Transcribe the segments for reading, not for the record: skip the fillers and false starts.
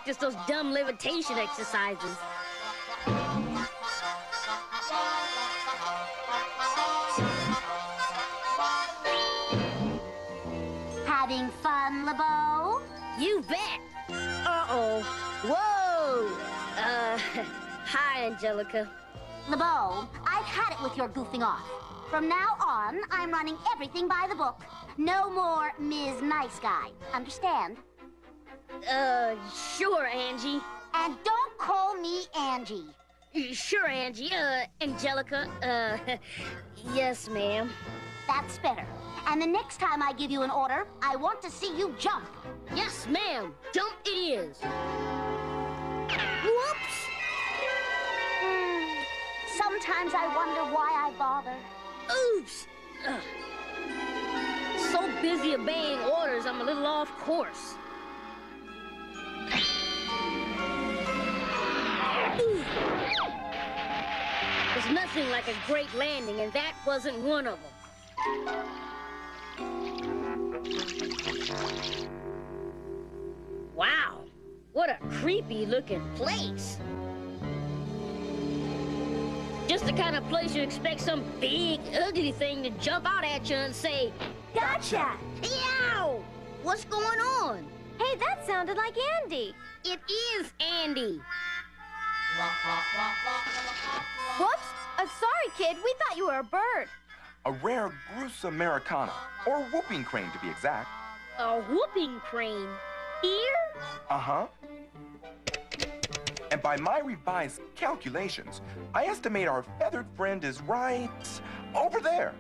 practice those dumb levitation exercises. Having fun, LeBeau? You bet. Uh-oh. Whoa. Hi, Angelica. LeBeau, I've had it with your goofing off. From now on, I'm running everything by the book. No more Ms. Nice Guy. Understand? Sure, Angie. And don't call me Angie. Sure, Angie. Angelica. Yes, ma'am. That's better. And the next time I give you an order, I want to see you jump. Yes, ma'am. Jump it is. Whoops! Sometimes I wonder why I bother. Oops! So busy obeying orders, I'm a little off course. There's nothing like a great landing, and that wasn't one of them. Wow, what a creepy-looking place. Just the kind of place you expect some big, ugly thing to jump out at you and say, Gotcha! Yow! What's going on? Hey, that sounded like Andy. It is Andy. Whoops! Sorry, kid. We thought you were a bird. A rare Grus Americana, or whooping crane to be exact. A whooping crane? Here? Uh-huh. And by my revised calculations, I estimate our feathered friend is right over there.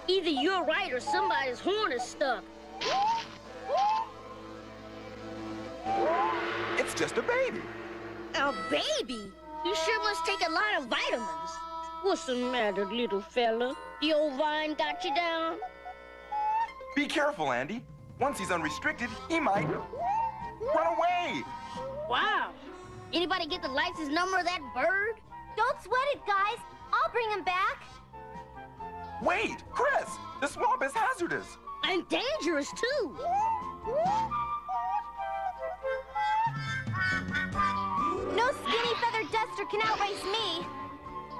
Either you're right or somebody's horn is stuck. It's just a baby. A baby? You sure must take a lot of vitamins. What's the matter, little fella? The old vine got you down? Be careful, Andy. Once he's unrestricted, he might run away. Wow. Anybody get the license number of that bird? Don't sweat it, guys. I'll bring him back. Wait, Chris, the swamp is hazardous. And dangerous, too. No skinny feathered duster can outrace me.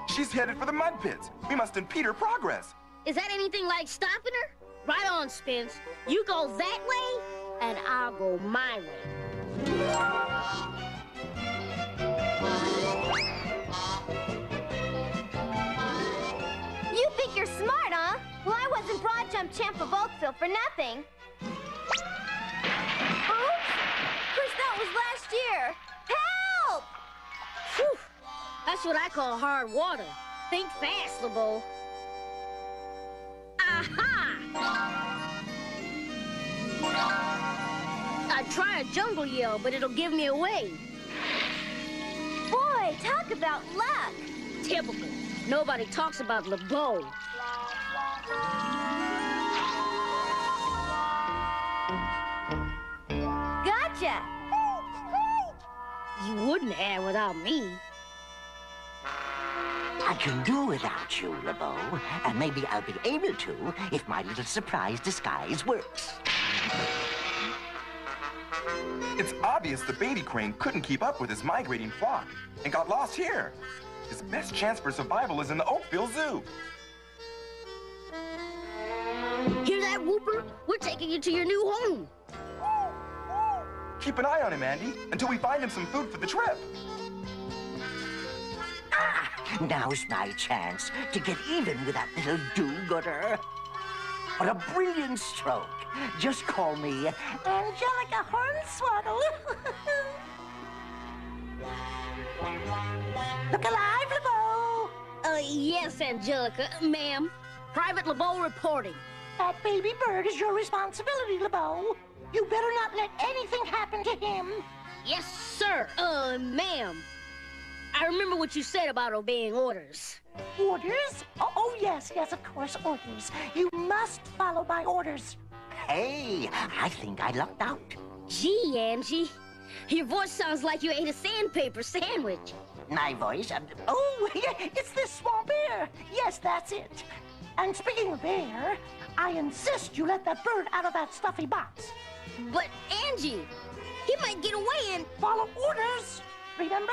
She's headed for the mud pits. We must impede her progress. Is that anything like stopping her? Right on, Spence. You go that way, and I'll go my way. You think you're smart, huh? Well, I wasn't broad jump champ of Oakville for nothing. Oops! Chris, that was last year. Help! Whew. That's what I call hard water. Think fast, LeBeau. Aha! I'd try a jungle yell, but it'll give me away. Boy, talk about luck. Typical. Nobody talks about LeBeau. Gotcha. You wouldn't have without me. I can do without you, LeBeau, and maybe I'll be able to if my little surprise disguise works. It's obvious the baby crane couldn't keep up with his migrating flock and got lost here. His best chance for survival is in the Oakville Zoo. Hear that, Whooper? We're taking you to your new home. Keep an eye on him, Andy, until we find him some food for the trip. Now's my chance to get even with that little do-gooder. What a brilliant stroke. Just call me Angelica Hornswoggle. Look alive, LeBeau. Yes, Angelica. Ma'am. Private LeBeau reporting. That baby bird is your responsibility, LeBeau. You better not let anything happen to him. Yes, sir. Ma'am. I remember what you said about obeying orders. Orders? Oh, yes, of course, orders. You must follow my orders. Hey, I think I lucked out. Gee, Angie. Your voice sounds like you ate a sandpaper sandwich. My voice? It's this swamp air. Yes, that's it. And speaking of air, I insist you let that bird out of that stuffy box. But Angie, he might get away and... Follow orders, remember?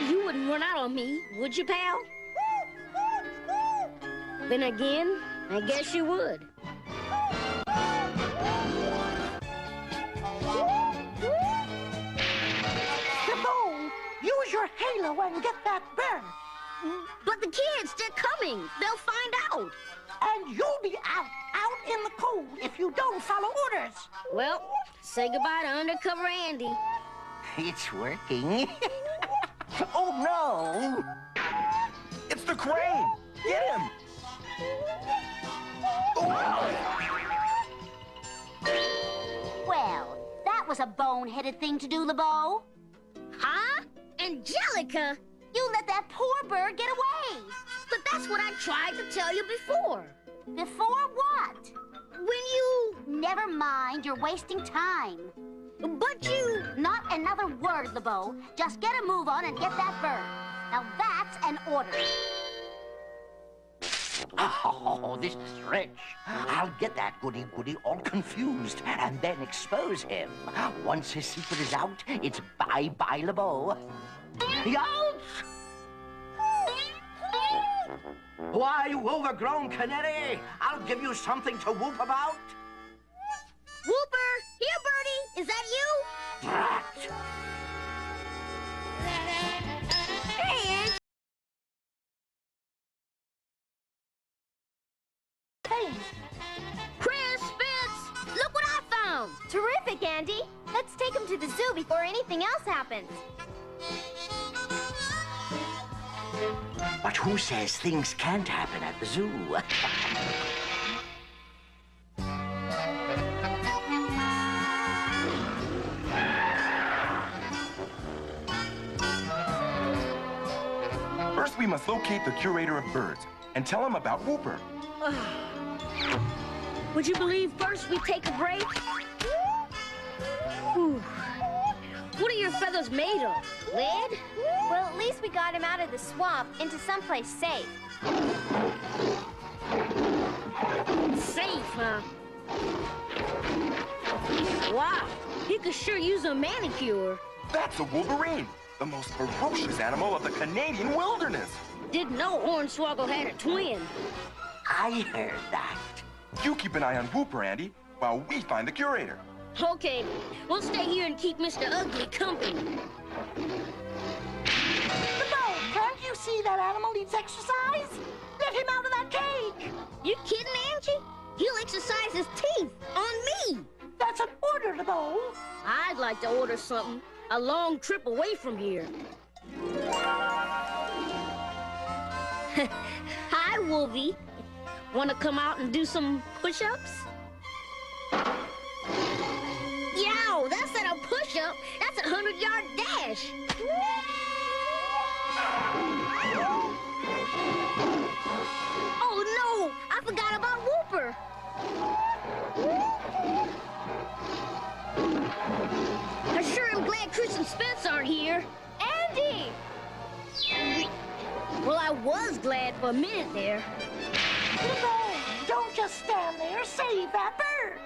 You wouldn't run out on me, would you, pal? Then again, I guess you would. Go! Use your halo and get that bird. But the kids, they're coming. They'll find out. And you'll be out in the cold if you don't follow orders. Well, say goodbye to Undercover Andy. It's working. Oh, no. It's the crane! Get him! Well, that was a bone-headed thing to do, LeBeau. Huh? Angelica? You let that poor bird get away. But that's what I tried to tell you before. Before what? When you... Never mind, you're wasting time. But you... Not another word, LeBeau. Just get a move on and get that bird. Now that's an order. Oh, this is rich. I'll get that goody-goody all confused and then expose him. Once his secret is out, it's bye-bye, LeBeau. Youch! Why, you overgrown canary? I'll give you something to whoop about. Whooper! Here, Birdie! Is that you? Drat! Hey, Ange! Hey! Chris, Spence! Look what I found! Terrific, Andy. Let's take him to the zoo before anything else happens. But who says things can't happen at the zoo? First, we must locate the curator of birds and tell him about Whooper. Would you believe first we take a break? Whew. What are your feathers made of? Lead? Well, at least we got him out of the swamp into someplace safe. Safe, huh? Wow, he could sure use a manicure. That's a wolverine, the most ferocious animal of the Canadian wilderness. Didn't know Hornswoggle had a twin. I heard that. You keep an eye on Whooper, Andy, while we find the curator. Okay, we'll stay here and keep Mr. Ugly company. LeBeau, can't you see that animal needs exercise? Let him out of that cage. You kidding, Angie? He'll exercise his teeth on me. That's an order, LeBeau. I'd like to order something. A long trip away from here. Hi, Wolvie. Want to come out and do some push-ups? Yow, that's not a push-up. That's a 100-yard dash. Oh, no. I forgot about Whooper. I sure am glad Chris and Spence aren't here. Andy! Well, I was glad for a minute there. LeBeau, don't just stand there. Save that bird.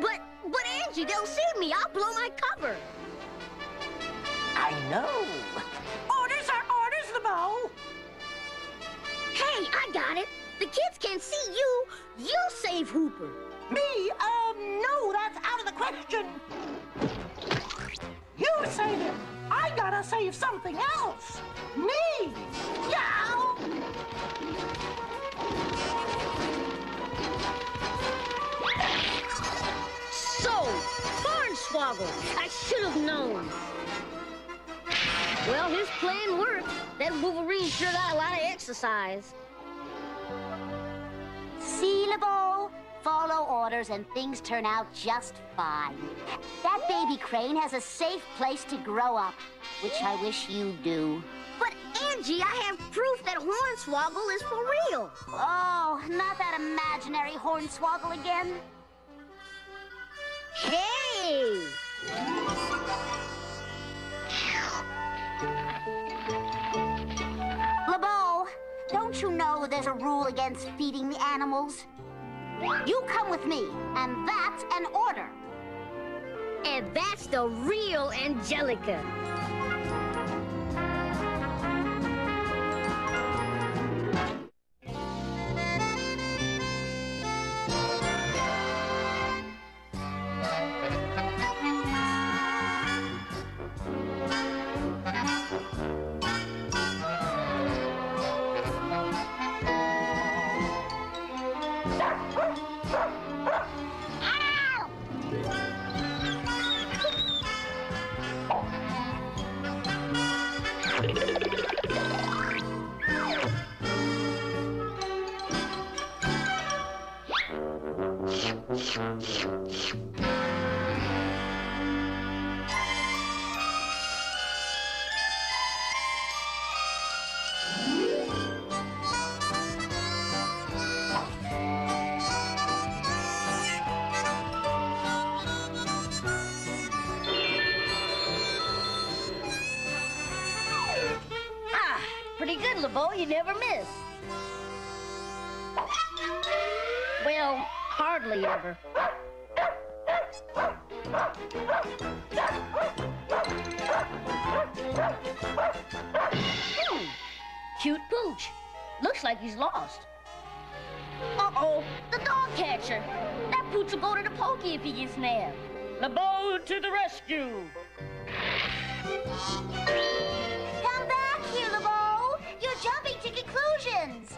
But Angie, they'll see me. I'll blow my cover. I know. Orders are orders, LeBeau. Hey, I got it. The kids can't see you. You'll save Hooper. Me? No, that's out of the question. You save him. I gotta save something else. Me. Yow! So, Hornswoggle, I should have known. Well, his plan worked. That Wolverine sure got a lot of exercise. See, LeBeau? Follow orders and things turn out just fine. That baby crane has a safe place to grow up, which I wish you do. But, Angie, I have proof that Hornswoggle is for real. Oh, not that imaginary Hornswoggle again. Hey! LeBeau, don't you know there's a rule against feeding the animals? You come with me, and that's an order. And that's the real Angelica. Pretty good, LeBeau. You never miss. Well, hardly ever. Cute Pooch. Looks like he's lost. Uh-oh, the dog catcher. That Pooch will go to the pokey if he gets nabbed. LeBeau to the rescue. Come back here, LeBeau. You're jumping to conclusions.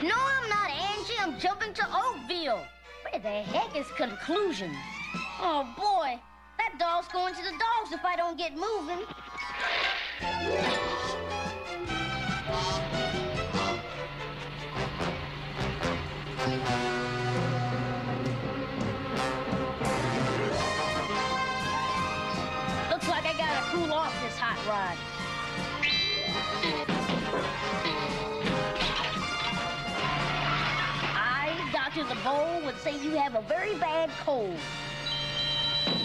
No, I'm not, Angie. I'm jumping to Oakville. Where the heck is conclusion? Oh, boy. That dog's going to the dogs if I don't get moving. Looks like I gotta cool off this hot rod. Dr. LeBeau would say you have a very bad cold.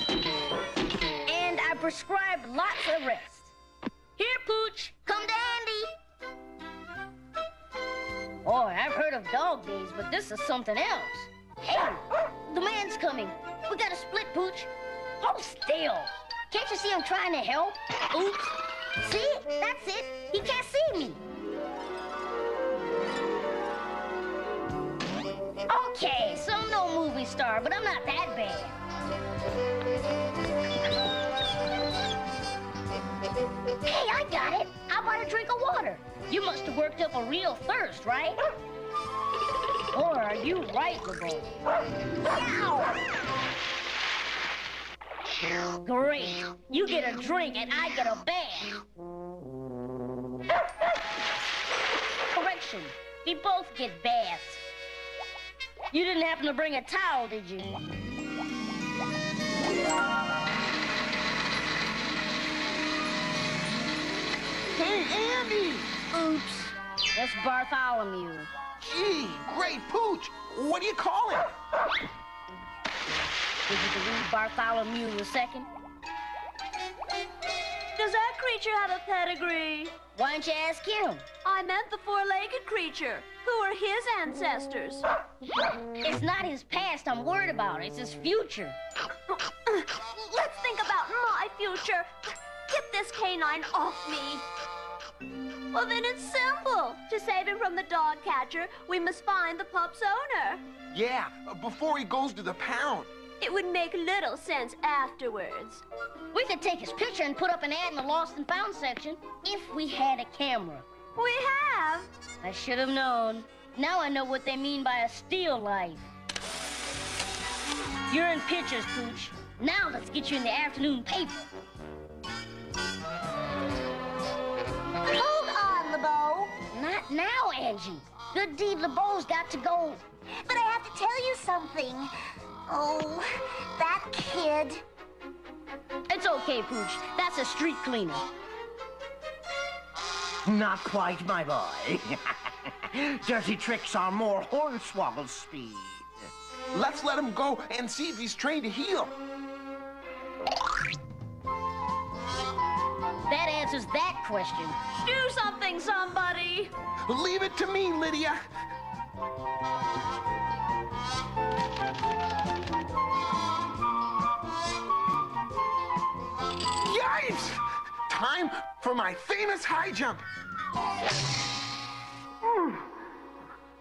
And I prescribed lots of rest. Here, Pooch. Come to Andy. Boy, I've heard of dog days, but this is something else. Hey, the man's coming. We gotta split, Pooch. Hold still. Can't you see I'm trying to help? Oops. See? That's it. He can't see me. Okay, so I'm no movie star, but I'm not that bad. Hey, I got it. How about a drink of water? You must have worked up a real thirst, right? Or are you right, LeBeau? Great. You get a drink and I get a bath. Correction. We both get baths. You didn't happen to bring a towel, did you? Hey, Andy! Oops. That's Bartholomew. Gee, great Pooch! What do you call him? Did you believe Bartholomew a second? Does that creature have a pedigree? Why don't you ask him? I meant the four-legged creature. Who are his ancestors? It's not his past I'm worried about. It's his future. Let's think about my future. Get this canine off me. Well, then it's simple. To save him from the dog catcher, we must find the pup's owner. Yeah, before he goes to the pound. It would make little sense afterwards. We could take his picture and put up an ad in the Lost and Found section if we had a camera. We have. I should have known. Now I know what they mean by a still life. You're in pictures, Pooch. Now let's get you in the afternoon paper. Hold on, LeBeau. Not now, Angie. Good deed LeBeau's got to go. But I have to tell you something. Oh, that kid. It's okay, Pooch. That's a street cleaner. Not quite, my boy. Dirty tricks are more Hornswoggle's speed. Let's let him go and see if he's trained to heal. That answers that question. Do something, somebody. Leave it to me, Lydia. Yipes! Time for my famous high jump.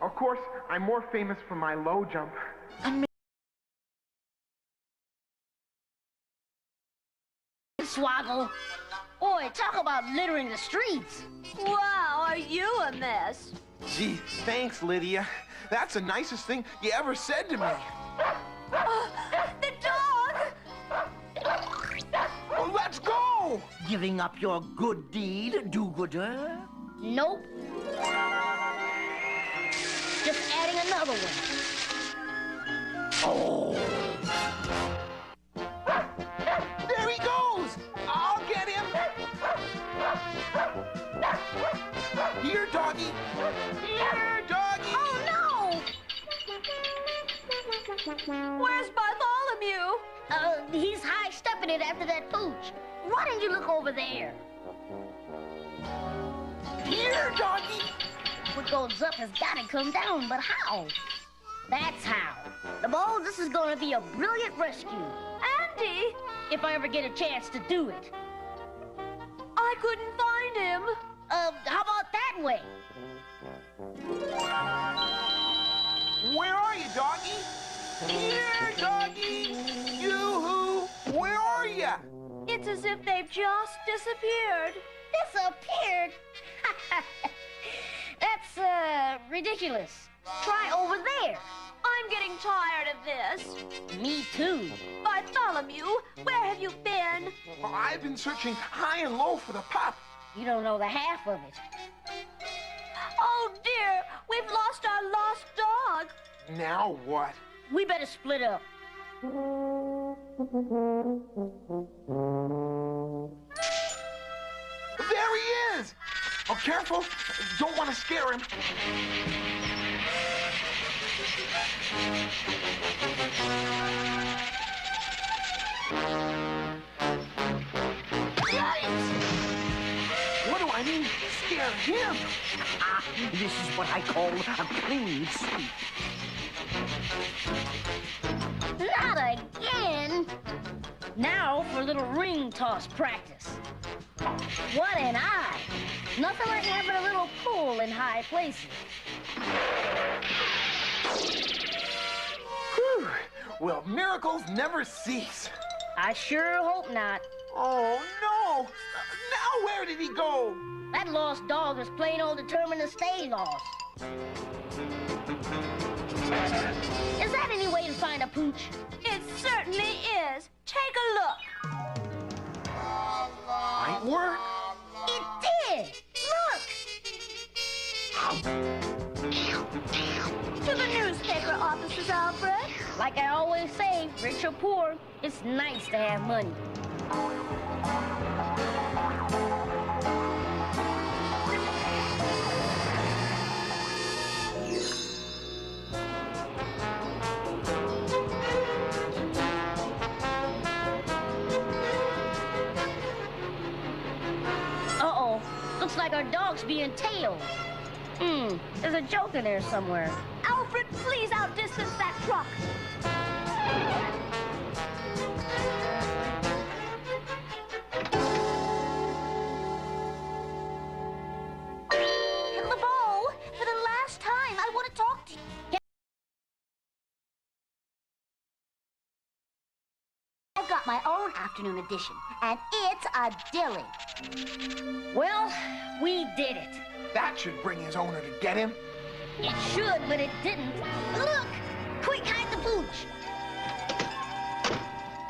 Of course, I'm more famous for my low jump. Hornswoggle. Boy, talk about littering the streets. Wow, are you a mess? Gee, thanks, Lydia. That's the nicest thing you ever said to me. The dog! Oh, let's go! Giving up your good deed, do-gooder? Nope. Just adding another one. Oh. There he goes! I'll get him! Here, doggy! Here, doggy! Oh, no! Where's Bartholomew? He's high-stepping it after that pooch. Why didn't you look over there? Here, doggy! What goes up has got to come down, but how? That's how. The Balls, this is going to be a brilliant rescue. Andy! If I ever get a chance to do it. I couldn't find him. How about that way? Where are you, doggy? Here, doggy! Yoo-hoo! Where are you? It's as if they've just disappeared. Disappeared? That's, ridiculous. Try over there. I'm getting tired of this. Me too. Bartholomew, where have you been? Well, I've been searching high and low for the pup. You don't know the half of it. Oh, dear, we've lost our lost dog. Now what? We better split up. There he is! Oh, careful. Don't want to scare him. Yikes! What do I mean, scare him? Ah, this is what I call a clean sweep. Not again! Now for a little ring toss practice. What an eye! Nothing like having a little pull in high places. Whew. Well, miracles never cease. I sure hope not. Oh, no! Now where did he go? That lost dog is plain old determined to stay lost. Is that any way to find a pooch? It certainly is. Take a look. Might work. It did! Look! To the newspaper offices, Alfred. Like I always say, rich or poor, it's nice to have money. Uh-oh. Looks like our dog's being tailed. There's a joke in there somewhere. Alfred, please outdistance that truck. LeBeau, for the last time, I want to talk to you. I've got my own afternoon edition, and it's a dilly. Well, we did it. That should bring his owner to get him. It should, but it didn't. Look! Quick, hide the pooch.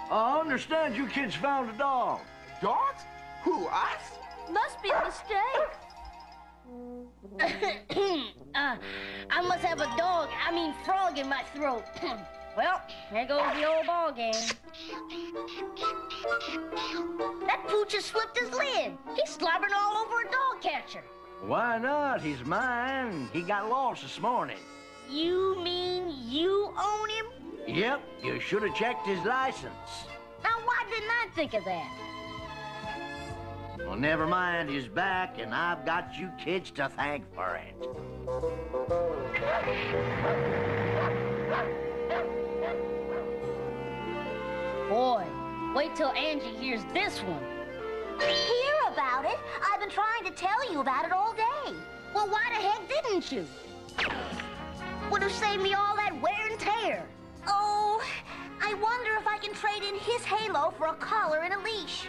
I understand you kids found a dog. Dogs? Who, us? Must be a mistake. I must have a frog in my throat. Well, there goes the old ball game. That pooch has slipped his lid. He's slobbering all over a dog catcher. Why not? He's mine. He got lost this morning. You mean you own him? Yep, you should have checked his license. Now, why didn't I think of that? Well, never mind, he's back, and I've got you kids to thank for it. Boy, wait till Angie hears this one. I've been trying to tell you about it all day. Well, why the heck didn't you? Would have saved me all that wear and tear. Oh, I wonder if I can trade in his halo for a collar and a leash.